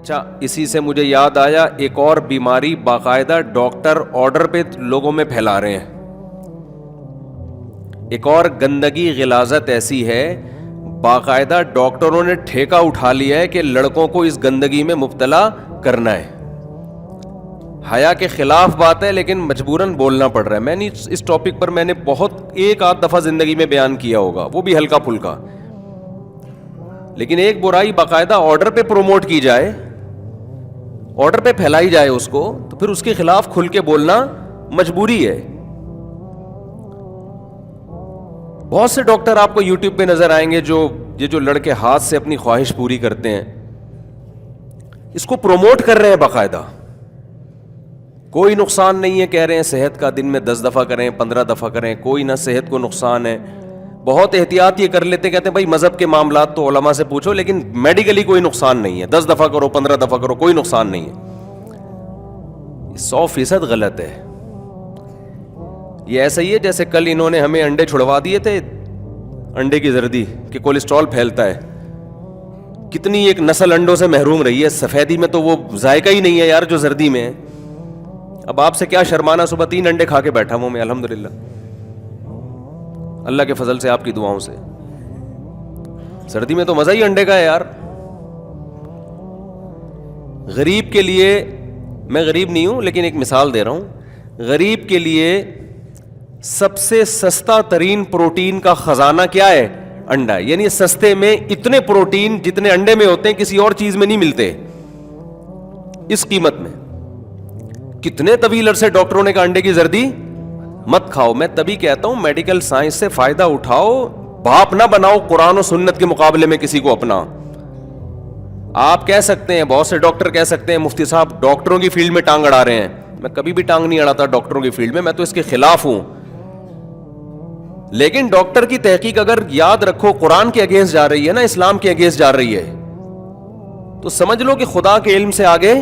اچھا، اسی سے مجھے یاد آیا ایک اور بیماری باقاعدہ ڈاکٹر آرڈر پہ لوگوں میں پھیلا رہے ہیں. ایک اور گندگی غلاظت ایسی ہے، باقاعدہ ڈاکٹروں نے ٹھیکہ اٹھا لیا ہے کہ لڑکوں کو اس گندگی میں مبتلا کرنا ہے. حیا کے خلاف بات ہے لیکن مجبوراً بولنا پڑ رہا ہے. میں نے اس ٹاپک پر میں نے بہت ایک آدھ دفعہ زندگی میں بیان کیا ہوگا، وہ بھی ہلکا پھلکا، لیکن ایک برائی باقاعدہ آرڈر پہ پروموٹ کی جائے، آرڈر پہ پھیلائی جائے اس کو، تو پھر اس کے خلاف کھل کے بولنا مجبوری ہے. بہت سے ڈاکٹر آپ کو یوٹیوب پہ نظر آئیں گے جو لڑکے ہاتھ سے اپنی خواہش پوری کرتے ہیں، اس کو پروموٹ کر رہے ہیں باقاعدہ. کوئی نقصان نہیں ہے، کہہ رہے ہیں صحت کا دن میں 10 دفعہ کریں، 15 دفعہ کریں، کوئی نہ صحت کو نقصان ہے. بہت احتیاط یہ کر لیتے ہیں، کہتے ہیں بھائی مذہب کے معاملات تو علماء سے پوچھو، لیکن میڈیکلی کوئی نقصان نہیں ہے، 10 دفعہ کرو، 15 دفعہ کرو، کوئی نقصان نہیں ہے. 100% غلط ہے. یہ ایسا ہی ہے جیسے کل انہوں نے ہمیں انڈے چھڑوا دیے تھے، انڈے کی زردی کہ کولیسٹرول پھیلتا ہے. کتنی ایک نسل انڈوں سے محروم رہی ہے. سفیدی میں تو وہ ذائقہ ہی نہیں ہے یار جو زردی میں ہے. اب آپ سے کیا شرمانا، صبح 3 انڈے کھا کے بیٹھا ہوں میں الحمدللہ، اللہ کے فضل سے، آپ کی دعاؤں سے. سردی میں تو مزہ ہی انڈے کا ہے یار. غریب کے لیے، میں غریب نہیں ہوں لیکن ایک مثال دے رہا ہوں، غریب کے لیے سب سے سستا ترین پروٹین کا خزانہ کیا ہے؟ انڈا. یعنی سستے میں اتنے پروٹین جتنے انڈے میں ہوتے ہیں کسی اور چیز میں نہیں ملتے اس قیمت میں. کتنے طویل عرصے ڈاکٹروں نے کہا انڈے کی زردی مت کھاؤ. میں تبھی کہتا ہوں میڈیکل سائنس سے فائدہ اٹھاؤ، باپ نہ بناؤ قرآن و سنت کے مقابلے میں کسی کو اپنا. آپ کہہ سکتے ہیں، بہت سے ڈاکٹر کہہ سکتے ہیں مفتی صاحب ڈاکٹروں کی فیلڈ میں ٹانگ اڑا رہے ہیں. میں کبھی بھی ٹانگ نہیں اڑاتا ڈاکٹروں کی فیلڈ میں، میں تو اس کے خلاف ہوں. لیکن ڈاکٹر کی تحقیق اگر یاد رکھو قرآن کے اگینسٹ جا رہی ہے نا، اسلام کے اگینسٹ جا رہی ہے، تو سمجھ لو کہ خدا کے علم سے آگے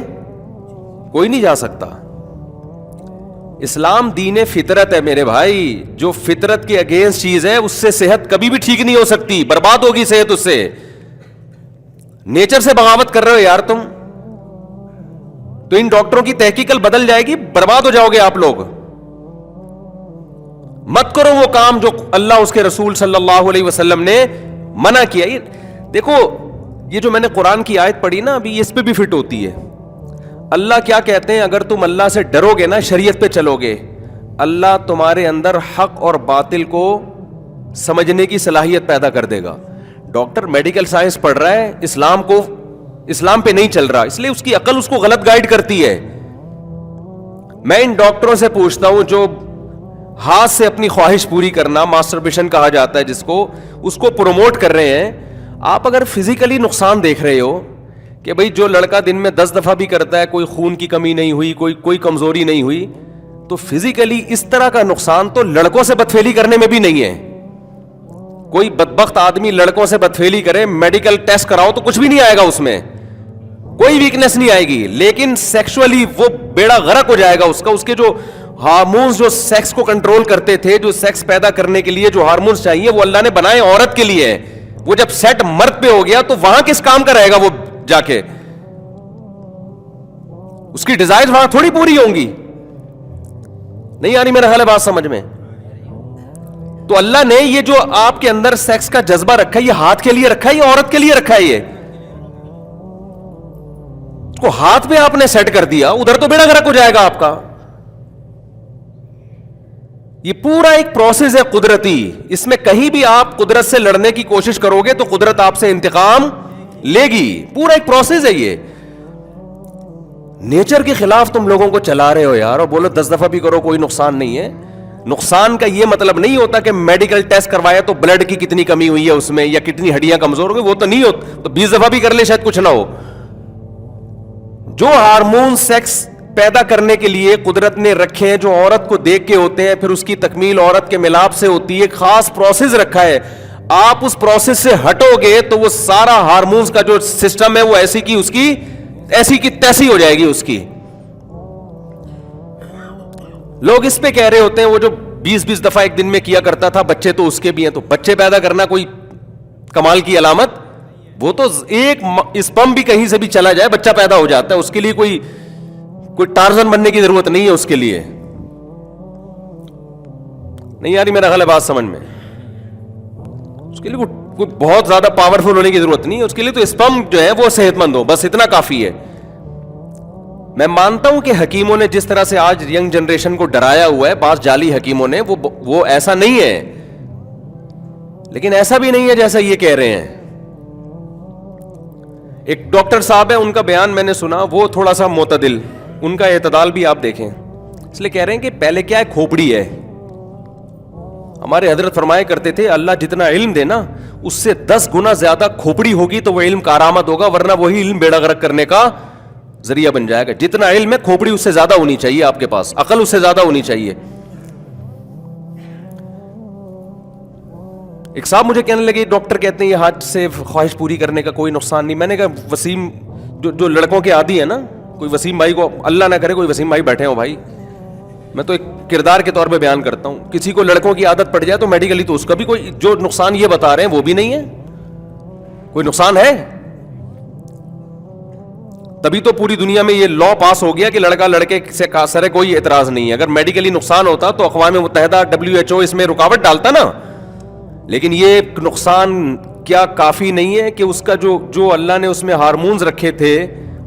کوئی نہیں جا سکتا. اسلام دین فطرت ہے میرے بھائی. جو فطرت کے اگینسٹ چیز ہے اس سے صحت کبھی بھی ٹھیک نہیں ہو سکتی، برباد ہوگی صحت اس سے. نیچر سے بغاوت کر رہے ہو یار تم، تو ان ڈاکٹروں کی تحقیق کل بدل جائے گی، برباد ہو جاؤ گے آپ لوگ. مت کرو وہ کام جو اللہ اس کے رسول صلی اللہ علیہ وسلم نے منع کیا. دیکھو یہ جو میں نے قرآن کی آیت پڑھی نا ابھی، اس پہ بھی فٹ ہوتی ہے. اللہ کیا کہتے ہیں؟ اگر تم اللہ سے ڈرو گے نا، شریعت پہ چلو گے، اللہ تمہارے اندر حق اور باطل کو سمجھنے کی صلاحیت پیدا کر دے گا. ڈاکٹر میڈیکل سائنس پڑھ رہا ہے، اسلام پہ نہیں چل رہا، اس لیے اس کی عقل اس کو غلط گائیڈ کرتی ہے. میں ان ڈاکٹروں سے پوچھتا ہوں جو ہاتھ سے اپنی خواہش پوری کرنا، ماسٹربیشن کہا جاتا ہے جس کو، اس کو پروموٹ کر رہے ہیں. آپ اگر فزیکلی نقصان دیکھ رہے ہو کہ بھئی جو لڑکا دن میں 10 دفعہ بھی کرتا ہے، کوئی خون کی کمی نہیں ہوئی، کوئی کمزوری نہیں ہوئی، تو فزیکلی اس طرح کا نقصان تو لڑکوں سے بدفعلی کرنے میں بھی نہیں ہے. کوئی بدبخت آدمی لڑکوں سے بدفعلی کرے، میڈیکل ٹیسٹ کراؤ تو کچھ بھی نہیں آئے گا، اس میں کوئی ویکنس نہیں آئے گی. لیکن سیکشولی وہ بیڑا غرق ہو جائے گا اس کا. اس کے جو ہارمونز جو سیکس کو کنٹرول کرتے تھے، جو سیکس پیدا کرنے کے لیے جو ہارمونز چاہیے، وہ اللہ نے بنائے عورت کے لیے. وہ جب سیٹ مرد پہ ہو گیا تو وہاں کس کام کا رہے گا؟ وہ جا کے اس کی ڈیزائر وہاں تھوڑی پوری ہوں گی. نہیں آ رہی میرا خیال ہے بات سمجھ میں؟ تو اللہ نے یہ جو آپ کے اندر سیکس کا جذبہ رکھا ہے، یہ ہاتھ کے لیے رکھا ہے، یہ عورت کے لیے رکھا ہے. یہ کو ہاتھ پہ آپ نے سیٹ کر دیا، ادھر تو بیڑا غرق ہو جائے گا آپ کا. یہ پورا ایک پروسیس ہے قدرتی. اس میں کہیں بھی آپ قدرت سے لڑنے کی کوشش کرو گے تو قدرت آپ سے انتقام لے گی. پورا ایک پروسیس ہے یہ. نیچر کے خلاف تم لوگوں کو چلا رہے ہو یار، اور بولو 10 دفعہ بھی کرو کوئی نقصان نہیں ہے. نقصان کا یہ مطلب نہیں ہوتا کہ میڈیکل ٹیسٹ کروایا تو بلڈ کی کتنی کمی ہوئی ہے اس میں، یا کتنی ہڈیاں کمزور ہو گئی، وہ تو نہیں ہوتا. تو 20 دفعہ بھی کر لے شاید کچھ نہ ہو. جو ہارمون سیکس پیدا کرنے کے لیے قدرت نے رکھے ہیں، جو عورت کو دیکھ کے ہوتے ہیں، پھر اس کی تکمیل عورت کے ملاپ سے ہوتی ہے، ایک خاص پروسیس رکھا ہے. آپ اس پروسیس سے ہٹو گے تو وہ سارا ہارمونز کا جو سسٹم ہے وہ ایسی کی تیسی ہو جائے گی اس کی. لوگ اس پہ کہہ رہے ہوتے ہیں وہ جو 20 دفعہ ایک دن میں کیا کرتا تھا، بچے تو اس کے بھی ہیں. تو بچے پیدا کرنا کوئی کمال کی علامت وہ تو ایک اسپم بھی کہیں سے بھی چلا جائے بچہ پیدا ہو جاتا ہے, اس کے لیے کوئی ٹارزن بننے کی ضرورت نہیں ہے اس کے لیے. نہیں آ رہی میرا خیال ہے بات سمجھ میں؟ اس کے لیے کوئی بہت زیادہ پاورفل ہونے کی ضرورت نہیں ہے, اس کے لیے تو اسپم جو ہے وہ صحت مند ہو, بس اتنا کافی ہے. میں مانتا ہوں کہ حکیموں نے جس طرح سے آج ینگ جنریشن کو ڈرایا ہوا ہے, بعض جعلی حکیموں نے, وہ ایسا نہیں ہے, لیکن ایسا بھی نہیں ہے جیسا یہ کہہ رہے ہیں. ایک ڈاکٹر صاحب ہے, ان کا بیان میں نے سنا, وہ تھوڑا سا معتدل, ان کا اعتدال بھی آپ دیکھیں. اس لیے کہہ رہے ہیں کہ پہلے کیا ہے, کھوپڑی ہے. ہمارے حضرت فرمایا کرتے تھے اللہ جتنا علم دے نا اس سے 10 گنا زیادہ کھوپڑی ہوگی تو وہ علم کارآمد ہوگا, ورنہ وہی علم بیڑا غرق کرنے کا ذریعہ بن جائے گا. جتنا علم ہے کھوپڑی اس سے زیادہ ہونی چاہیے آپ کے پاس, عقل اس سے زیادہ ہونی چاہیے. ایک صاحب مجھے کہنے لگے ڈاکٹر کہتے ہیں یہ ہاتھ سے خواہش پوری کرنے کا کوئی نقصان نہیں. میں نے کہا وسیم جو لڑکوں کے عادی ہیں نا, کوئی وسیم بھائی کو اللہ نہ کرے کوئی وسیم بھائی بیٹھے ہوں بھائی, میں تو ایک کردار کے طور پہ بیان کرتا ہوں, کسی کو لڑکوں کی عادت پڑ جائے تو میڈیکلی تو اس کا بھی کوئی جو نقصان یہ بتا رہے ہیں وہ بھی نہیں ہے, کوئی نقصان ہے. تبھی تو پوری دنیا میں یہ لا پاس ہو گیا کہ لڑکا لڑکے سے سرے کوئی اعتراض نہیں ہے. اگر میڈیکلی نقصان ہوتا تو اقوام متحدہ WHO اس میں رکاوٹ ڈالتا نا, لیکن یہ نقصان کیا کافی نہیں ہے کہ اس کا جو اللہ نے اس میں ہارمونز رکھے تھے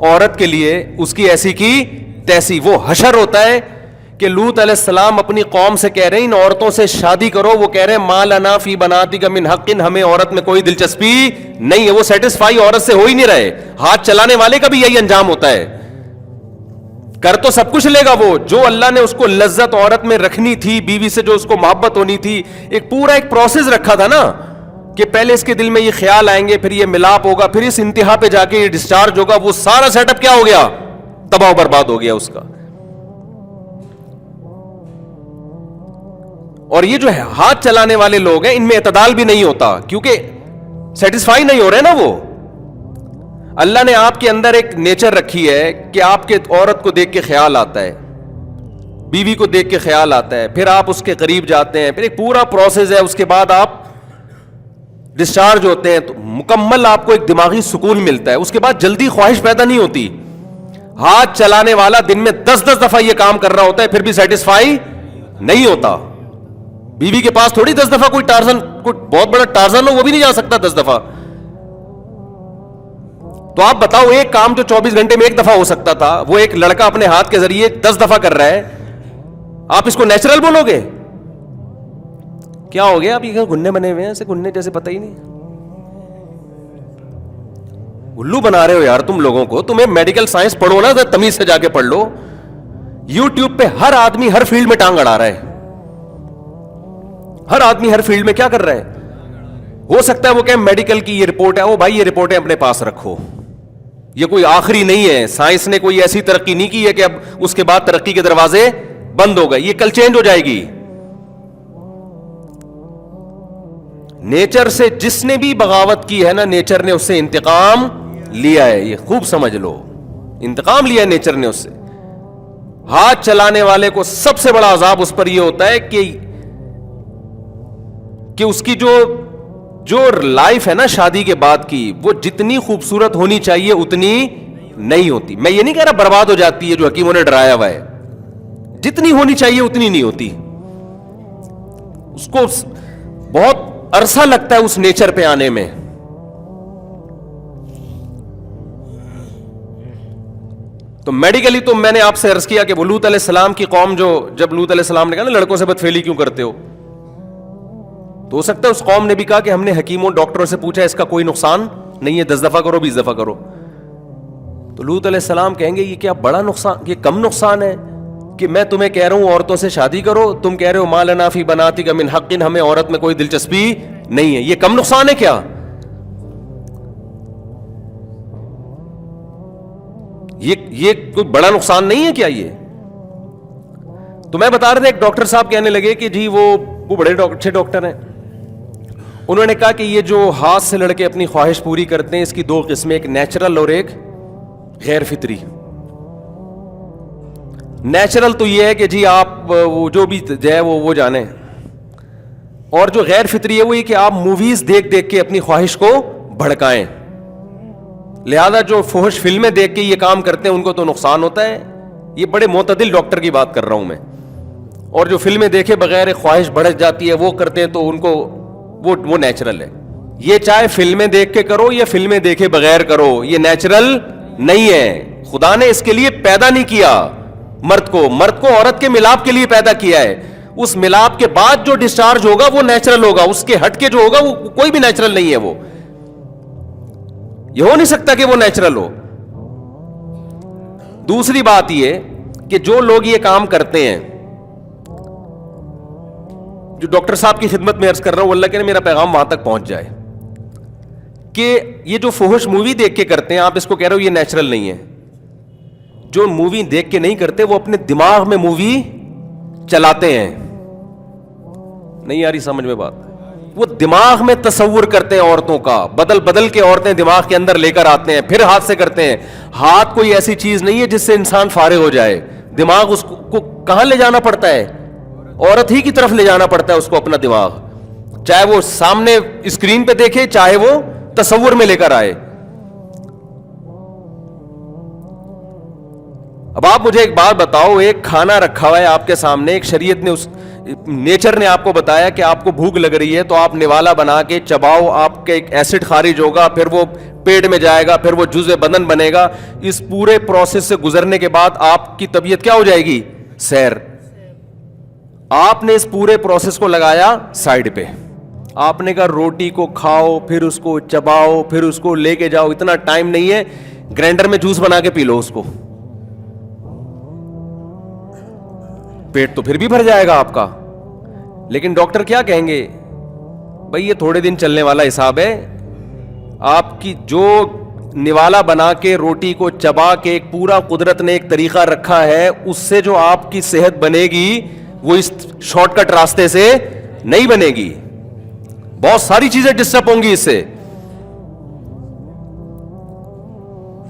عورت کے لیے, اس کی ایسی کی تیسی. وہ حشر ہوتا ہے کہ لوط علیہ السلام اپنی قوم سے کہہ رہے ہیں ان عورتوں سے شادی کرو, وہ کہہ رہے ہیں ما لنا فی بناتک من حق, ہمیں عورت میں کوئی دلچسپی نہیں ہے. وہ سیٹسفائی عورت سے ہو ہی نہیں رہے. ہاتھ چلانے والے کا بھی یہی انجام ہوتا ہے, کر تو سب کچھ لے گا وہ, جو اللہ نے اس کو لذت عورت میں رکھنی تھی, بیوی سے جو اس کو محبت ہونی تھی, ایک پروسیس رکھا تھا نا کہ پہلے اس کے دل میں یہ خیال آئیں گے, پھر یہ ملاپ ہوگا, پھر اس انتہا پہ جا کے یہ ڈسچارج ہوگا. وہ سارا سیٹ اپ کیا ہو گیا, تباہ و برباد ہو گیا اس کا. اور یہ جو ہے ہاتھ چلانے والے لوگ ہیں ان میں اعتدال بھی نہیں ہوتا, کیونکہ سیٹسفائی نہیں ہو رہے نا وہ. اللہ نے آپ کے اندر ایک نیچر رکھی ہے کہ آپ کے عورت کو دیکھ کے خیال آتا ہے, بیوی کو دیکھ کے خیال آتا ہے, پھر آپ اس کے قریب جاتے ہیں, پھر ایک پورا پروسیس ہے, اس کے بعد آپ ڈسچارج ہوتے ہیں, تو مکمل آپ کو ایک دماغی سکون ملتا ہے. اس کے بعد جلدی خواہش پیدا نہیں ہوتی. ہاتھ چلانے والا دن میں 10 دفعہ یہ کام کر رہا ہوتا ہے, پھر بھی سیٹسفائی نہیں ہوتا. بیوی کے پاس تھوڑی 10 دفعہ کوئی بہت بڑا ٹارزن ہو وہ بھی نہیں جا سکتا 10 دفعہ. تو آپ بتاؤ ایک کام جو 24 گھنٹے میں ایک دفعہ ہو سکتا تھا, وہ ایک لڑکا اپنے ہاتھ کے ذریعے 10 دفعہ کر رہا ہے, آپ اس کو نیچرل بولو گے؟ کیا ہو گیا؟ آپ یہ گھننے بنے ہوئے ہیں ایسے, گھننے جیسے پتہ ہی نہیں, الو بنا رہے ہو یار تم لوگوں کو. تمہیں میڈیکل سائنس پڑھو نا, تمیز سے جا کے پڑھ لو. یوٹیوب پہ ہر آدمی ہر فیلڈ میں ٹانگ اڑا رہا ہے, ہر آدمی ہر فیلڈ میں کیا کر رہا ہے. ہو سکتا ہے وہ کہ میڈیکل کی یہ رپورٹ ہے, وہ بھائی یہ رپورٹیں اپنے پاس رکھو, یہ کوئی آخری نہیں ہے. سائنس نے کوئی ایسی ترقی نہیں کی ہے کہ اب اس کے بعد ترقی کے دروازے بند ہو گئے, یہ کل چینج ہو جائے گی. نیچر سے جس نے بھی بغاوت کی ہے نا, نیچر نے اس سے انتقام لیا ہے, یہ خوب سمجھ لو, انتقام لیا ہے نیچر نے اس سے. ہاتھ چلانے والے کو سب سے بڑا عذاب اس پر یہ ہوتا ہے کہ اس کی جو لائف ہے نا شادی کے بعد کی, وہ جتنی خوبصورت ہونی چاہیے اتنی نہیں ہوتی. میں یہ نہیں کہہ رہا برباد ہو جاتی ہے, جو حکیموں نے ڈرایا ہوا ہے, جتنی ہونی چاہیے اتنی نہیں ہوتی. اس کو بہت عرصہ لگتا ہے اس نیچر پہ آنے میں. تو میڈیکلی تو میں نے آپ سے عرض کیا کہ وہ لوط علیہ السلام کی قوم, جب لوط علیہ السلام نے کہا نا لڑکوں سے بدفعلی کیوں کرتے ہو, تو ہو سکتا ہے اس قوم نے بھی کہا کہ ہم نے حکیموں ڈاکٹروں سے پوچھا اس کا کوئی نقصان نہیں ہے, 10 دفعہ کرو 20 دفعہ کرو. تو لوط علیہ السلام کہیں گے یہ کیا بڑا نقصان, یہ کم نقصان ہے کہ میں تمہیں کہہ رہا ہوں عورتوں سے شادی کرو, تم کہہ رہے ہو ما لنا فی بناتک من حق, ہمیں عورت میں کوئی دلچسپی نہیں ہے. یہ کم نقصان ہے کیا؟ یہ کوئی بڑا نقصان نہیں ہے کیا یہ؟ تو میں بتا رہا تھا, ایک ڈاکٹر صاحب کہنے لگے کہ جی وہ بڑے اچھے ڈاکٹر ہیں, انہوں نے کہا کہ یہ جو ہاتھ سے لڑکے اپنی خواہش پوری کرتے ہیں اس کی 2 قسمیں, ایک نیچرل اور ایک غیر فطری. نیچرل تو یہ ہے کہ جی آپ وہ جو بھی ہے وہ جانیں, اور جو غیر فطری ہے وہ یہ کہ آپ موویز دیکھ دیکھ کے اپنی خواہش کو بھڑکائیں. لہذا جو فحش فلمیں دیکھ کے یہ کام کرتے ہیں ان کو تو نقصان ہوتا ہے. یہ بڑے معتدل ڈاکٹر کی بات کر رہا ہوں میں. اور جو فلمیں دیکھے بغیر خواہش بڑھ جاتی ہے وہ کرتے ہیں تو ان کو وہ نیچرل ہے. یہ چاہے فلمیں دیکھ کے کرو یا فلمیں دیکھے بغیر کرو, یہ نیچرل نہیں ہے. خدا نے اس کے لیے پیدا نہیں کیا مرد کو عورت کے ملاپ کے لیے پیدا کیا ہے. اس ملاپ کے بعد جو ڈسچارج ہوگا وہ نیچرل ہوگا, اس کے ہٹ کے جو ہوگا وہ کوئی بھی نیچرل نہیں ہے. وہ یہ ہو نہیں سکتا کہ وہ نیچرل ہو. دوسری بات یہ کہ جو لوگ یہ کام کرتے ہیں, جو ڈاکٹر صاحب کی خدمت میں عرض کر رہا ہوں, اللہ کرے میرا پیغام وہاں تک پہنچ جائے, کہ یہ جو فحش مووی دیکھ کے کرتے ہیں, آپ اس کو کہہ رہے ہو یہ نیچرل نہیں ہے. جو مووی دیکھ کے نہیں کرتے وہ اپنے دماغ میں مووی چلاتے ہیں. نہیں آ رہی سمجھ میں بات؟ وہ دماغ میں تصور کرتے ہیں عورتوں کا, بدل کے عورتیں دماغ کے اندر لے کر آتے ہیں, پھر ہاتھ سے کرتے ہیں. ہاتھ کوئی ایسی چیز نہیں ہے جس سے انسان فارغ ہو جائے. دماغ اس کو کہاں لے جانا پڑتا ہے؟ عورت ہی کی طرف لے جانا پڑتا ہے اس کو اپنا دماغ, چاہے وہ سامنے اسکرین پہ دیکھے چاہے وہ تصور میں لے کر آئے. اب آپ مجھے ایک بات بتاؤ, ایک کھانا رکھا ہوا ہے آپ کے سامنے, ایک شریعت نے نیچر نے آپ کو بتایا کہ آپ کو بھوک لگ رہی ہے تو آپ نوالا بنا کے چباؤ, آپ کے ایک ایسڈ خارج ہوگا, پھر وہ پیٹ میں جائے گا, پھر وہ جزء بدن بنے گا. اس پورے پروسیس سے گزرنے کے بعد آپ کی طبیعت کیا ہو جائے گی؟ سیر. آپ نے اس پورے پروسیس کو لگایا سائڈ پہ. آپ نے کہا روٹی کو کھاؤ, پھر اس کو چباؤ, پھر اس کو لے کے جاؤ. اتنا ٹائم نہیں ہے, گرائنڈر میں جوس بنا کے پی لو اس کو, پیٹ تو پھر بھی بھر جائے گا آپ کا. لیکن ڈاکٹر کیا کہیں گے؟ بھائی یہ تھوڑے دن چلنے والا حساب ہے. آپ کی جو نوالا بنا کے روٹی کو چبا کے ایک پورا قدرت نے ایک طریقہ رکھا ہے, اس سے جو آپ کی صحت بنے گی وہ اس شارٹ کٹ راستے سے نہیں بنے گی. بہت ساری چیزیں ڈسٹرب ہوں گی اس سے.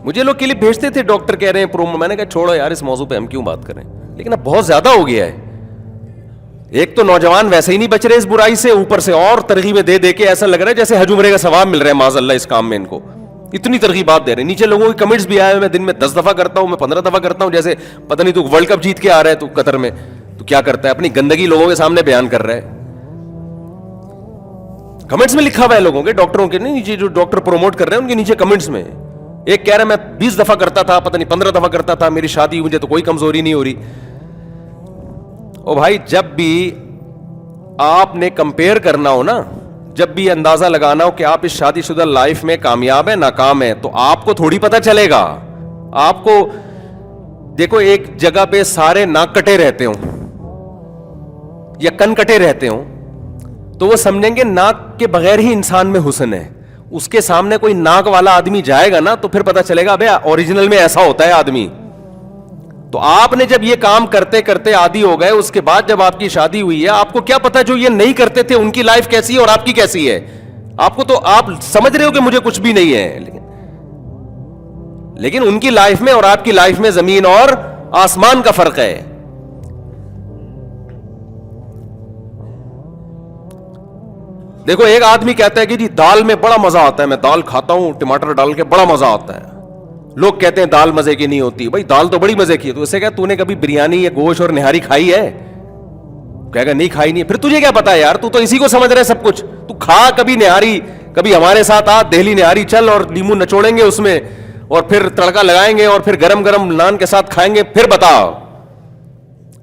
مجھے لوگ کلپ بھیجتے تھے, ڈاکٹر کہہ رہے ہیں پرومو, میں نے کہا چھوڑو یار اس موضوع پہ ہم کیوں بات کریں, لیکن اب بہت زیادہ ہو گیا ہے. ایک تو نوجوان ویسے ہی نہیں بچ رہے اس برائی سے, اوپر سے اور ترغیبیں دے دے کے ایسا لگ رہا ہے جیسے حج عمرے کا ثواب مل رہا ہے معاذ اللہ اس کام میں. ان کو اتنی ترغیبات دے رہے ہیں. نیچے لوگوں کے کمنٹس بھی آئے, میں دن میں 10 دفعہ کرتا ہوں, میں 15 دفعہ کرتا ہوں, جیسے پتہ نہیں تو ورلڈ کپ جیت کے آ رہا ہے تو قطر میں, تو کیا کرتا ہے, اپنی گندگی لوگوں کے سامنے بیان کر رہا ہے. کمنٹس میں لکھا ہوا ہے لوگوں کے, ڈاکٹروں کے نہیں, نیچے جو ڈاکٹر پروموٹ کر رہے ہیں ان کے نیچے کمنٹس میں ایک کہہ رہا ہے میں 20 دفعہ کرتا تھا, پتہ نہیں 15 دفعہ کرتا تھا, میری شادی مجھے تو کوئی کمزوری نہیں ہو رہی. او بھائی جب بھی آپ نے کمپیئر کرنا ہو نا, جب بھی اندازہ لگانا ہو کہ آپ اس شادی شدہ لائف میں کامیاب ہیں ناکام ہیں, تو آپ کو تھوڑی پتہ چلے گا. آپ کو دیکھو ایک جگہ پہ سارے ناک کٹے رہتے ہوں یا کن کٹے رہتے ہوں تو وہ سمجھیں گے ناک کے بغیر ہی انسان میں حسن ہے. اس کے سامنے کوئی ناک والا آدمی جائے گا نا تو پھر پتہ چلے گا بھئی اوریجنل میں ایسا ہوتا ہے آدمی. تو آپ نے جب یہ کام کرتے کرتے عادی ہو گئے, اس کے بعد جب آپ کی شادی ہوئی ہے, آپ کو کیا پتا جو یہ نہیں کرتے تھے ان کی لائف کیسی ہے اور آپ کی کیسی ہے. آپ کو تو آپ سمجھ رہے ہو کہ مجھے کچھ بھی نہیں ہے, لیکن ان کی لائف میں اور آپ کی لائف میں زمین اور آسمان کا فرق ہے. دیکھو ایک آدمی کہتا ہے کہ جی دال میں بڑا مزہ آتا ہے, میں دال کھاتا ہوں ٹماٹر ڈال کے, بڑا مزہ آتا ہے. لوگ کہتے ہیں دال مزے کی نہیں ہوتی. بھائی دال تو بڑی مزے کی ہے. تو اسے کہا تو نے کبھی بریانی یا گوشت اور نہاری کھائی ہے؟ کہے گا نہیں کھائی نہیں. پھر تجھے کیا پتا ہے یار, تو اسی کو سمجھ رہا ہے سب کچھ. تو کھا کبھی نہاری, کبھی ہمارے ساتھ آ دہلی نہاری چل, اور لیمو نچوڑیں گے اس میں اور پھر تڑکا لگائیں گے اور پھر گرم گرم نان کے ساتھ کھائیں گے, پھر بتاؤ.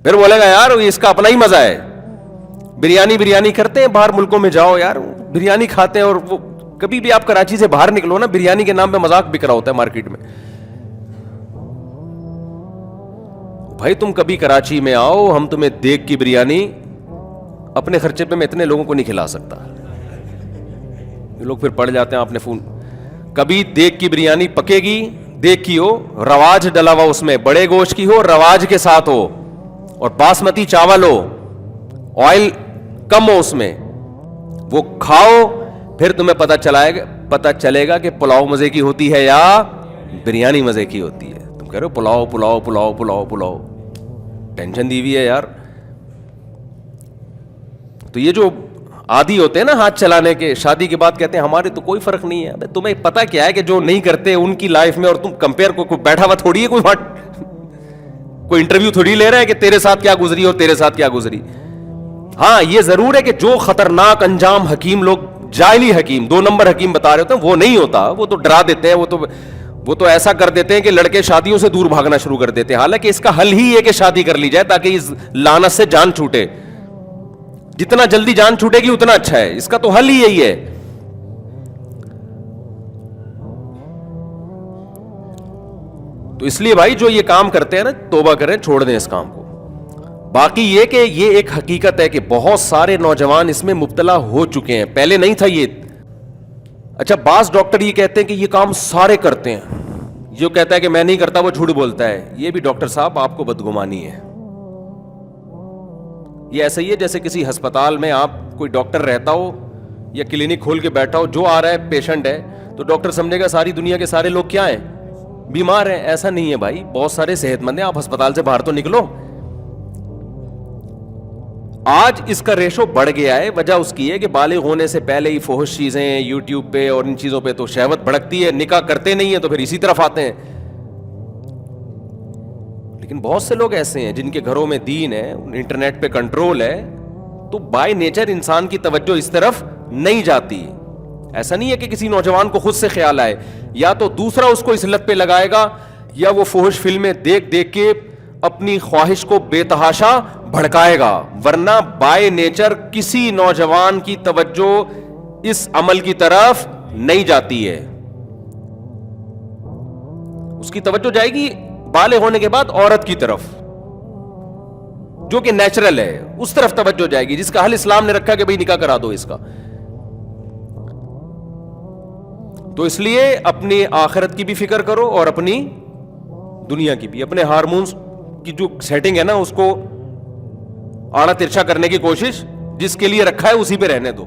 پھر بولے گا یار اس کا اپنا ہی مزہ ہے. بریانی کرتے ہیں, باہر ملکوں میں جاؤ یار بریانی کھاتے ہیں, اور وہ کبھی بھی آپ کراچی سے باہر نکلو نا, بریانی کے نام پہ مذاق بک رہا ہوتا ہے مارکیٹ میں. بھائی تم کبھی کراچی میں آؤ, ہم تمہیں دیگ کی بریانی اپنے خرچے پہ میں اتنے لوگوں کو نہیں کھلا سکتا. یہ لوگ پھر پڑ جاتے ہیں آپ نے فون. کبھی دیگ کی بریانی پکے گی, دیگ کی ہو, رواج ڈلا ہوا اس میں, بڑے گوشت کی ہو, رواج کے ساتھ ہو, اور باسمتی چاول ہو, آئل کم ہو اس میں, وہ کھاؤ, پھر تمہیں پتہ چلے گا کہ پلاؤ مزے کی ہوتی ہے یا بریانی مزے کی ہوتی ہے. تم کہہ رہے ہو پلاؤ پلاؤ پلاؤ پلاؤ پلاؤ, ٹینشن دی ہوئی ہے یار. تو یہ جو عادی ہوتے ہیں نا ہاتھ چلانے کے, شادی کے بعد کہتے ہیں ہمارے تو کوئی فرق نہیں ہے. تمہیں پتا کیا ہے کہ جو نہیں کرتے ان کی لائف میں, اور تم کمپیئر کو بیٹھا ہوا تھوڑی ہے کوئی انٹرویو تھوڑی لے رہا ہے کہ تیرے ساتھ کیا گزری اور تیرے ساتھ کیا گزری. ہاں یہ ضرور ہے کہ جو خطرناک انجام حکیم لوگ, جاہلی حکیم, 2 نمبر حکیم بتا رہے ہوتے ہیں, وہ نہیں ہوتا, وہ تو ڈرا دیتے ہیں, وہ تو ایسا کر دیتے ہیں کہ لڑکے شادیوں سے دور بھاگنا شروع کر دیتے ہیں. حالانکہ اس کا حل ہی ہے کہ شادی کر لی جائے تاکہ اس لعنت سے جان چھوٹے. جتنا جلدی جان چھوٹے گی اتنا اچھا ہے, اس کا تو حل ہی یہی ہے. تو اس لیے بھائی جو یہ کام کرتے ہیں نا, توبہ کریں, چھوڑ دیں اس کام کو. باقی یہ کہ یہ ایک حقیقت ہے کہ بہت سارے نوجوان اس میں مبتلا ہو چکے ہیں, پہلے نہیں تھا یہ. اچھا بعض ڈاکٹر یہ کہتے ہیں کہ یہ کام سارے کرتے ہیں, جو کہتا ہے کہ میں نہیں کرتا وہ جھوٹ بولتا ہے. یہ بھی ڈاکٹر صاحب آپ کو بدگمانی ہے. یہ ایسا ہی ہے جیسے کسی ہسپتال میں آپ کوئی ڈاکٹر رہتا ہو یا کلینک کھول کے بیٹھا ہو, جو آ رہا ہے پیشنٹ ہے تو ڈاکٹر سمجھے گا ساری دنیا کے سارے لوگ کیا ہیں, بیمار ہیں. ایسا نہیں ہے بھائی, بہت سارے صحت مند ہیں. آپ ہسپتال سے باہر تو نکلو. آج اس کا ریشو بڑھ گیا ہے, وجہ اس کی ہے کہ بالغ ہونے سے پہلے ہی فحش چیزیں یوٹیوب پہ اور ان چیزوں پہ تو شہوت بھڑکتی ہے, نکاح کرتے نہیں ہیں تو پھر اسی طرف آتے ہیں. لیکن بہت سے لوگ ایسے ہیں جن کے گھروں میں دین ہے, انٹرنیٹ پہ کنٹرول ہے, تو بائی نیچر انسان کی توجہ اس طرف نہیں جاتی. ایسا نہیں ہے کہ کسی نوجوان کو خود سے خیال آئے, یا تو دوسرا اس کو اس لت پہ لگائے گا, یا وہ فحش فلمیں دیکھ دیکھ کے اپنی خواہش کو بے تحاشا بھڑکائے گا. ورنہ بائی نیچر کسی نوجوان کی توجہ اس عمل کی طرف نہیں جاتی ہے. اس کی توجہ جائے گی بالغ ہونے کے بعد عورت کی طرف, جو کہ نیچرل ہے, اس طرف توجہ جائے گی جس کا حل اسلام نے رکھا کہ بھئی نکاح کرا دو اس کا. تو اس لیے اپنی آخرت کی بھی فکر کرو اور اپنی دنیا کی بھی. اپنے ہارمونز کی جو سیٹنگ ہے نا, اس کو آڑا ترچھا کرنے کی کوشش, جس کے لیے رکھا ہے اسی پہ رہنے دو.